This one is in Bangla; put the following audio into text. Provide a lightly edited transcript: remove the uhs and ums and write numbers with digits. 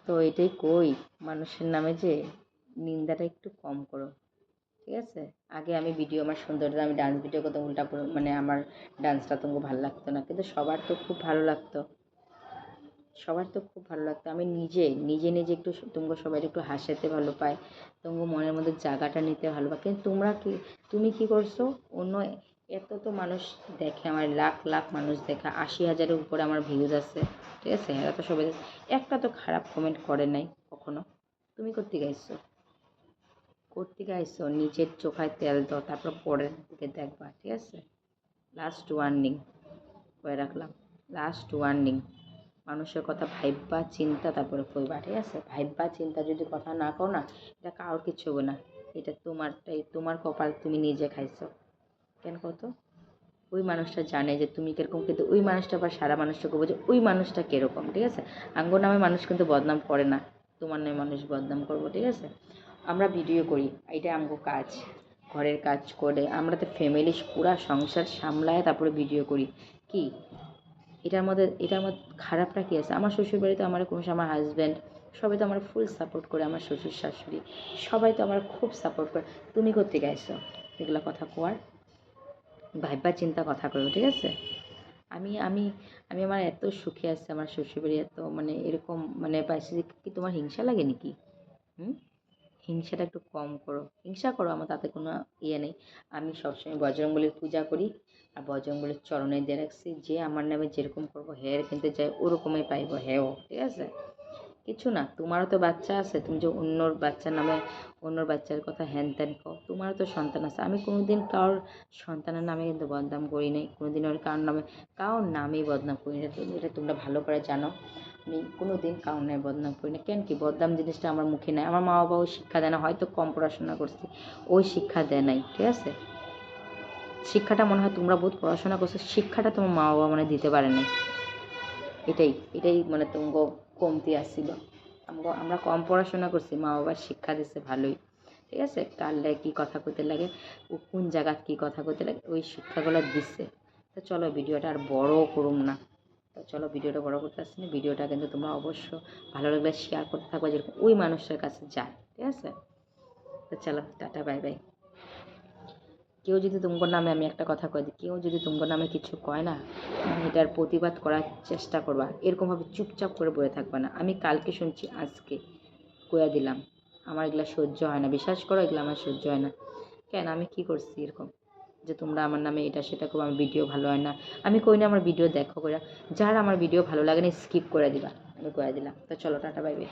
তো এটাই কই, মানুষের নামে যে নিন্দাটা একটু কম করো, ঠিক আছে? আগে আমি ভিডিও আমার সুন্দর আমি ডান্স ভিডিও করতাম, উল্টা মানে আমার ডান্সটা তোমাকে ভালো লাগতো না, কিন্তু সবার তো খুব ভালো লাগতো, আমি নিজে একটু তোমাকে সবাই একটু হাসাতে ভালো পাই, তোমাকে মনের মধ্যে জায়গাটা নিতে ভালো পাই, কিন্তু তুমি কি করছো? অন্য এত তো মানুষ দেখে, আমার লাখ লাখ মানুষ দেখে, 80,000-এর উপরে আমার ভিউজ আছে, ঠিক আছে? এরা তো সবাই একটা তো খারাপ কমেন্ট করে নাই কখনো। তুমি করতে গাইছো নিজের চোখায় তেল দাও, তারপর পরের দিকে দেখবা, ঠিক আছে? লাস্ট ওয়ার্নিং করে রাখলাম, লাস্ট ওয়ার্নিং। মানুষের কথা ভাইবা চিন্তা তারপরে কইবা, ঠিক আছে? ভাইবা চিন্তা যদি কথা না কও না, এটা কারোর কিছু হবে না, এটা তোমার কপাল, তুমি নিজে খাইছো। কেন কত? ওই মানুষটা জানে যে তুমি কীরকম, কিন্তু ওই মানুষটা আবার সারা মানুষটা করবো যে ওই মানুষটা কীরকম, ঠিক আছে? আঙ্গো নামে মানুষ কিন্তু বদনাম করে না, তোমার নামে মানুষ বদনাম করবো, ঠিক আছে? আমরা ভিডিও করি, এটা আমগো কাজ, ঘরের কাজ করে আমরা তো ফ্যামিলি পুরা সংসার সামলায় তারপরে ভিডিও করি। কি এটার মধ্যে খারাপটা কী আছে? আমার শ্বশুরবাড়িতে আমার কোনো আমার হাজব্যান্ড সবাই তো আমার ফুল সাপোর্ট করে, আমার শ্বশুর শাশুড়ি সবাই তো আমার খুব সাপোর্ট করে। তুমি করতে গেছো এগুলো কথা কোয়ার? ভাইবা চিন্তা কথা করো, ঠিক আছে? আমি আমি আমি আমার এত সুখে আছে, আমার শ্বশুরবাড়ি এত মানে এরকম মানে পাইছি, কি তোমার হিংসা লাগে নাকি? হুম? হিংসাটা একটু কম করো, হিংসা করো, আমার তাতে কোনো ইয়ে নেই। আমি সবসময় বজরংবলীর পূজা করি, আর বজরংবলীর চরণে দিয়ে রাখছি, যে আমার নামে যেরকম করবো হের কিন্তু যাই ওরকমই পাইব হেও, ঠিক আছে? কিছু না, তোমারও তো বাচ্চা আছে, তুমি যে অন্যর বাচ্চার নামে অন্যর বাচ্চার কথা হ্যান ত্যান কও, তোমারও তো সন্তান আছে। আমি কোনোদিন কারোর সন্তানের নামে কিন্তু বদনাম করি নাই, কোনোদিন ওর কারোর নামেই বদনাম করি না, এটা তোমরা ভালো করে জানো। আমি কোনো দিন কারোর নামে বদনাম করি না। কেন কি বদনাম জিনিসটা আমার মুখে নেই, আমার মা বাবা ওই শিক্ষা দেয় না, হয়তো কম পড়াশোনা করছি, ওই শিক্ষা দেয় নাই, ঠিক আছে? শিক্ষাটা মনে হয় তোমরা বহুত পড়াশোনা করছো, শিক্ষাটা তোমার মা বাবা মানে দিতে পারে নাই, এটাই মানে তোমাকে কমতি আসছিল। আমরা কম পড়াশোনা করছি, মা বাবার শিক্ষা দিচ্ছে ভালোই, ঠিক আছে? কার লাগে কী কথা কইতে লাগে, ও কোন জায়গাত কী কথা কইতে লাগে, ওই শিক্ষাগুলো দিচ্ছে। তো চলো ভিডিওটা আর বড় করুম না, তো চলো ভিডিওটা বড় করতে আসছি না। ভিডিওটা কিন্তু তোমরা অবশ্য ভালো লাগলে শেয়ার করতে থাকবে, যেরকম ওই মানুষটার কাছে যায়, ঠিক আছে? তো চলো টাটা, বাই বাই। কেউ যদি তোমার নামে, আমি একটা কথা কই দিই, কেউ যদি তোমার নামে কিছু কয় না, এটার প্রতিবাদ করার চেষ্টা করবা, এরকমভাবে চুপচাপ করে বয়ে থাকবা না। আমি কালকে শুনছি, আজকে কইয়া দিলাম, আমার এগুলা সহ্য হয় না, বিশ্বাস করো এগুলো আমার সহ্য হয় না। কেন আমি কি করছি এরকম যে তোমরা আমার নামে এটা সেটা করবো, আমার ভিডিও ভালো হয় না? আমি কই না আমার ভিডিও দেখো করে, যার আমার ভিডিও ভালো লাগে না স্কিপ করে দিবা, আমি কইয়া দিলাম। তো চলো টাটা, বাই বাই।